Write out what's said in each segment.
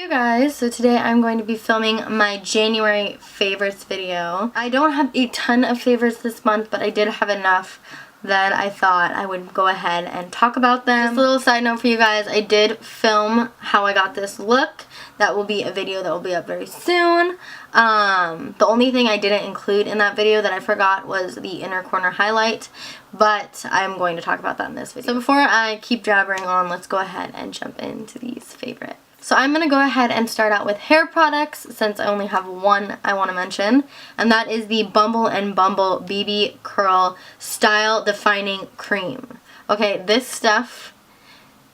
you guys, so today I'm going to be filming my January favorites video. I don't have a ton of favorites this month, but I did have enough that I thought I would go ahead and talk about them. Just a little side note for you guys, I did film how I got this look. That will be a video that will be up very soon. The only thing I didn't include in that video that I forgot was the inner corner highlight, but I'm going to talk about that in this video. So before I keep jabbering on, let's go ahead and jump into these favorites. So I'm going to go ahead and start out with hair products since I only have one I want to mention, and that is the Bumble and Bumble BB Curl Style Defining Cream. Okay, this stuff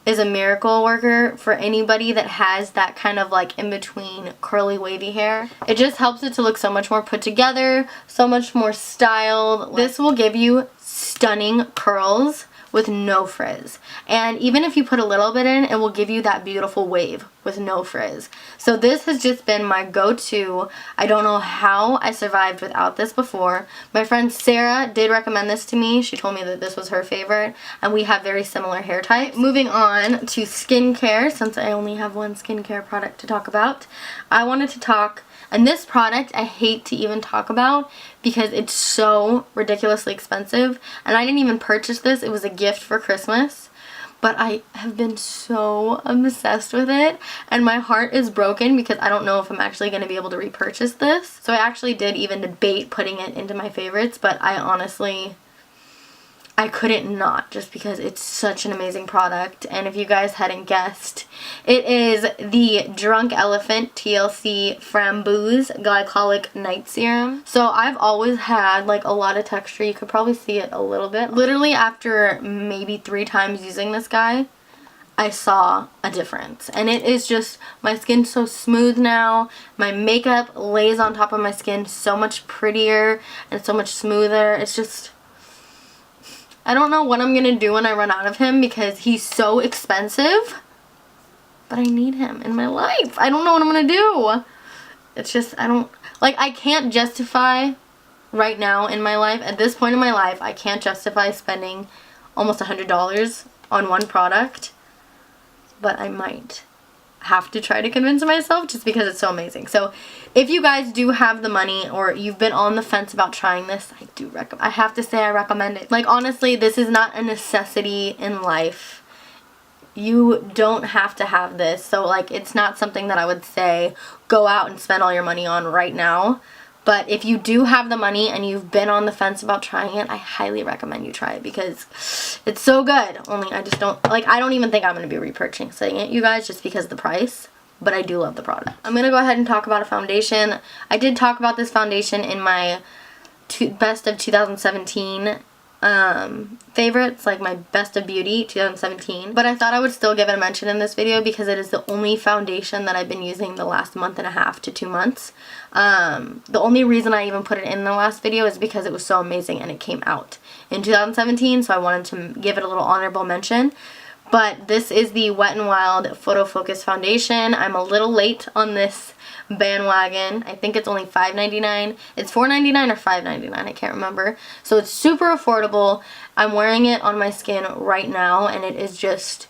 is a miracle worker for anybody that has that kind of like in between curly wavy hair. It just helps it to look so much more put together, so much more styled. This will give you stunning curls with no frizz, and even if you put a little bit in, it will give you that beautiful wave with no frizz. So this has just been my go-to. I don't know how I survived without this before. My friend Sarah did recommend this to me. She told me that this was her favorite, and we have very similar hair types. Moving on to skincare, since I only have one skincare product to talk about, I wanted to talk. And this product I hate to even talk about because it's so ridiculously expensive. And I didn't even purchase this. It was a gift for Christmas. But I have been so obsessed with it. And my heart is broken because I don't know if I'm actually going to be able to repurchase this. So I actually did even debate putting it into my favorites. But I couldn't not, just because it's such an amazing product. And if you guys hadn't guessed, it is the Drunk Elephant TLC Framboos Glycolic Night Serum. So I've always had like a lot of texture. You could probably see it a little bit. Literally after maybe 3 times using this guy, I saw a difference. And it is just, my skin's so smooth now. My makeup lays on top of my skin so much prettier and so much smoother. It's just, I don't know what I'm going to do when I run out of him because he's so expensive, but I need him in my life. I don't know what I'm going to do. It's just, I can't justify right now in my life, at this point in my life, I can't justify spending almost $100 on one product, but I might have to try to convince myself just because it's so amazing. So if you guys do have the money or you've been on the fence about trying this, I have to say I recommend it. Like, honestly, this is not a necessity in life. You don't have to have this. So like, it's not something that I would say go out and spend all your money on right now. But if you do have the money and you've been on the fence about trying it, I highly recommend you try it because it's so good. Only I just don't, I don't even think I'm going to be repurchasing it, you guys, just because of the price. But I do love the product. I'm going to go ahead and talk about a foundation. I did talk about this foundation in my best of 2017 favorites, like my best of beauty 2017, but I thought I would still give it a mention in this video because it is the only foundation that I've been using the last month and a half to 2 months. The only reason I even put it in the last video is because it was so amazing and it came out in 2017, so I wanted to give it a little honorable mention. But this is the Wet n Wild Photo Focus Foundation. I'm a little late on this bandwagon. I think it's only $5.99. It's $4.99 or $5.99, I can't remember. So it's super affordable. I'm wearing it on my skin right now and it is just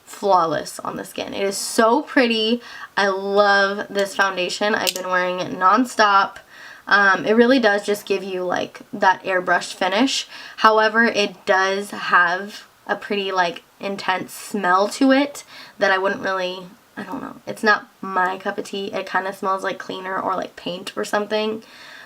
flawless on the skin. It is so pretty. I love this foundation. I've been wearing it non-stop. It really does just give you like that airbrushed finish. However, it does have a pretty intense smell to it that I wouldn't really, I don't know, it's not my cup of tea. It kind of smells like cleaner or like paint or something,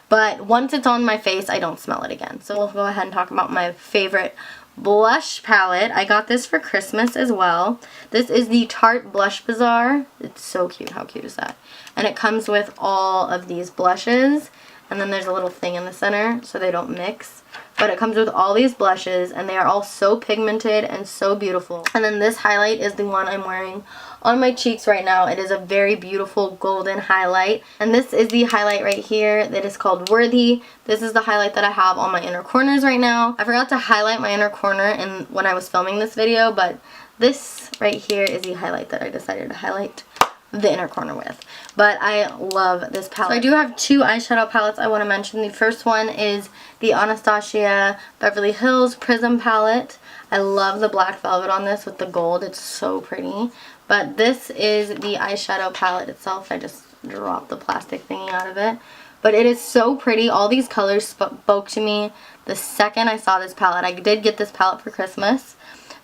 but once it's on my face I don't smell it again. So we'll go ahead and talk about my favorite blush palette. I got this for Christmas as well. This is the Tarte Blush Bazaar. It's so cute. How cute is that? And it comes with all of these blushes, and then there's a little thing in the center so they don't mix. But it comes with all these blushes and they are all so pigmented and so beautiful. And then this highlight is the one I'm wearing on my cheeks right now. It is a very beautiful golden highlight. And this is the highlight right here that is called Worthy. This is the highlight that I have on my inner corners right now. I forgot to highlight my inner corner when I was filming this video, but this right here is the highlight that I decided to highlight the inner corner with. But I love this palette. So I do have 2 eyeshadow palettes I want to mention. The first one is the Anastasia Beverly Hills Prism palette. I love the black velvet on this with the gold. It's so pretty. But this is the eyeshadow palette itself. I just dropped the plastic thingy out of it. But it is so pretty. All these colors spoke to me the second I saw this palette. I did get this palette for Christmas.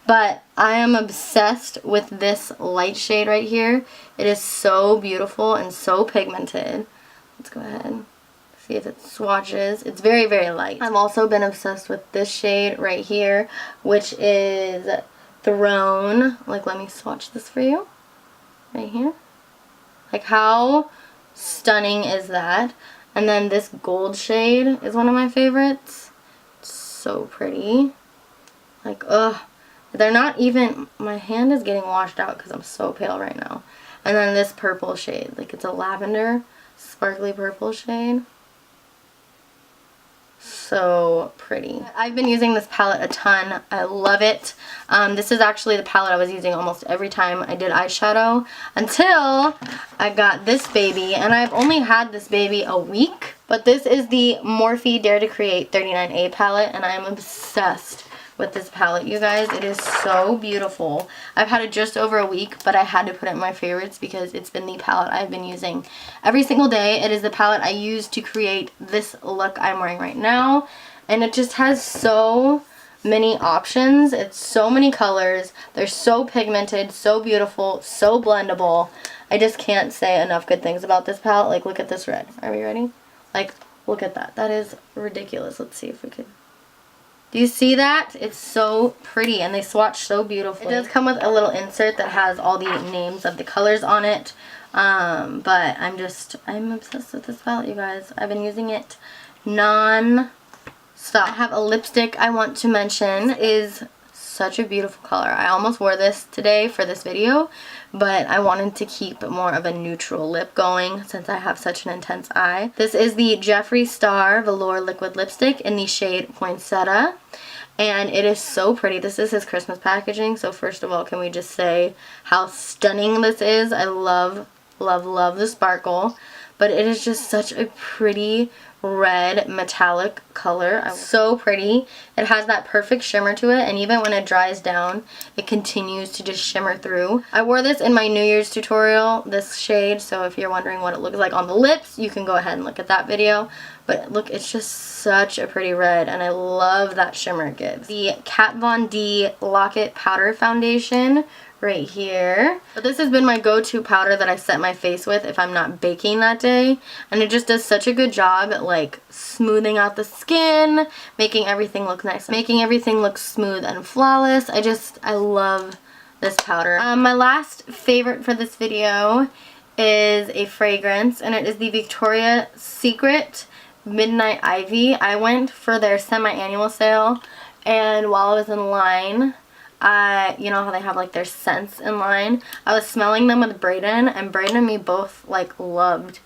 But I am obsessed with this light shade right here. It is so beautiful and so pigmented. Let's go ahead and see if it swatches. It's very, very light. I've also been obsessed with this shade right here, which is Throne. Like, let me swatch this for you. Right here. Like, how stunning is that? And then this gold shade is one of my favorites. It's so pretty. Like, ugh. They're not even, my hand is getting washed out because I'm so pale right now. And then this purple shade. Like, it's a lavender, sparkly purple shade. So pretty. I've been using this palette a ton. I love it. This is actually the palette I was using almost every time I did eyeshadow until I got this baby, and I've only had this baby a week. But this is the Morphe Dare to Create 39A palette, and I am obsessed with this palette, you guys. It is so beautiful. I've had it just over a week, but I had to put it in my favorites because it's been the palette I've been using every single day. It is the palette I used to create this look I'm wearing right now, and it just has so many options. It's so many colors. They're so pigmented, so beautiful, so blendable. I just can't say enough good things about this palette. Like, look at this red. Are we ready? Like, look at that. That is ridiculous. Let's see if we could. Do you see that? It's so pretty, and they swatch so beautifully. It does come with a little insert that has all the names of the colors on it. But I'm obsessed with this palette, you guys. I've been using it non-stop. I have a lipstick I want to mention. It is such a beautiful color. I almost wore this today for this video, but I wanted to keep more of a neutral lip going since I have such an intense eye. This is the Jeffree Star Velour Liquid Lipstick in the shade Poinsettia, and it is so pretty. This is his Christmas packaging, so first of all, can we just say how stunning this is? I love, love, love the sparkle, but it is just such a pretty red metallic color. So pretty. It has that perfect shimmer to it, and even when it dries down, it continues to just shimmer through. I wore this in my New Year's tutorial, this shade, so if you're wondering what it looks like on the lips, you can go ahead and look at that video. But look, it's just such a pretty red, and I love that shimmer it gives. The Kat Von D Lock-It Powder Foundation right here. But this has been my go-to powder that I set my face with if I'm not baking that day, and it just does such a good job at like smoothing out the skin, making everything look nice, making everything look smooth and flawless. I love this powder. My last favorite for this video is a fragrance, and it is the Victoria's Secret Midnight Ivy. I went for their semi-annual sale, and while I was in line, you know how they have like their scents in line, I was smelling them with Brayden, and Brayden and me both like loved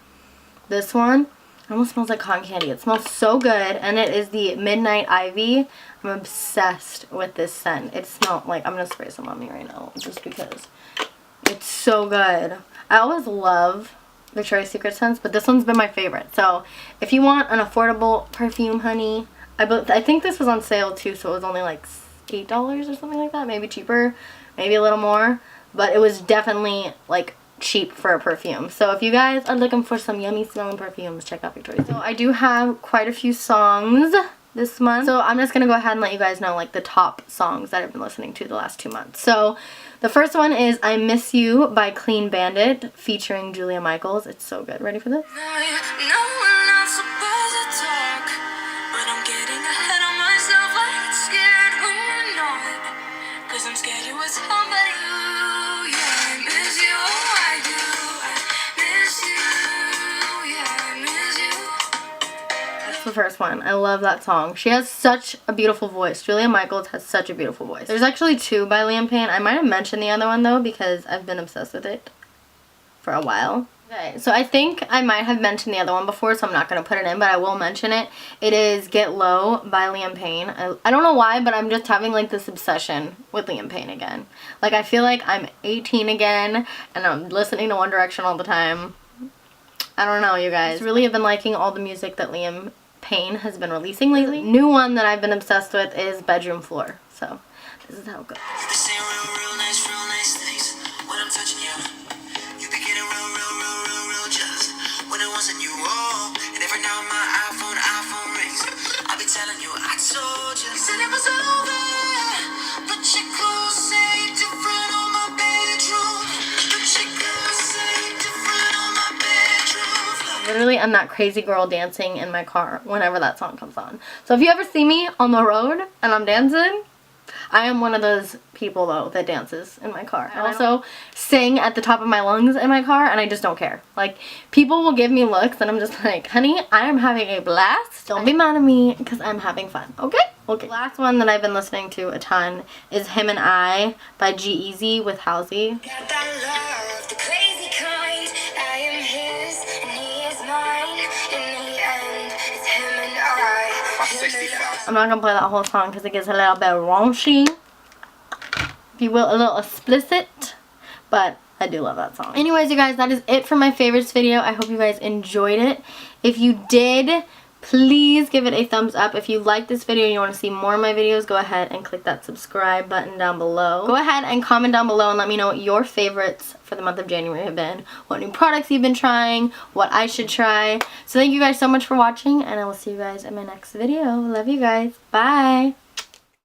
this one. It almost smells like cotton candy. It smells so good, and it is the Midnight Ivy. I'm obsessed with this scent. It smells like, I'm gonna spray some on me right now just because it's so good. I always love Victoria's Secret scents, but this one's been my favorite. So if you want an affordable perfume, honey, I think this was on sale too, so it was only like $8 or something like that, maybe cheaper, maybe a little more, but it was definitely like cheap for a perfume. So if you guys are looking for some yummy smelling perfumes, check out Victoria's. So I do have quite a few songs this month, so I'm just gonna go ahead and let you guys know like the top songs that I've been listening to the last 2 months. So the first one is I Miss You by Clean Bandit featuring Julia Michaels. It's so good. Ready for this? The first one. I love that song. She has such a beautiful voice. Julia Michaels has such a beautiful voice. There's actually 2 by Liam Payne. I might have mentioned the other one though because I've been obsessed with it for a while. Okay, so I think I might have mentioned the other one before, so I'm not going to put it in, but I will mention it. It is Get Low by Liam Payne. I don't know why, but I'm just having like this obsession with Liam Payne again. Like, I feel like I'm 18 again and I'm listening to One Direction all the time. I don't know, you guys. I really have been liking all the music that Liam Payne has been releasing lately. New one that I've been obsessed with is Bedroom Floor. So this is how it goes. Literally, I'm that crazy girl dancing in my car whenever that song comes on. So if you ever see me on the road and I'm dancing, I am one of those people, though, that dances in my car. I also sing at the top of my lungs in my car, and I just don't care. Like, people will give me looks, and I'm just like, honey, I am having a blast. Don't be mad at me, because I'm having fun, okay? Okay. The last one that I've been listening to a ton is Him and I by G-Eazy with Halsey. Got that love, the crazy kind. I am his, and he is mine. In the end, it's him and I. I'm not gonna play that whole song because it gets a little bit raunchy, if you will, a little explicit, but I do love that song. Anyways, you guys, that is it for my favorites video. I hope you guys enjoyed it. If you did, please give it a thumbs up. If you like this video and you want to see more of my videos, go ahead and click that subscribe button down below. Go ahead and comment down below and let me know what your favorites for the month of January have been, what new products you've been trying, what I should try. So thank you guys so much for watching, and I will see you guys in my next video. Love you guys. Bye.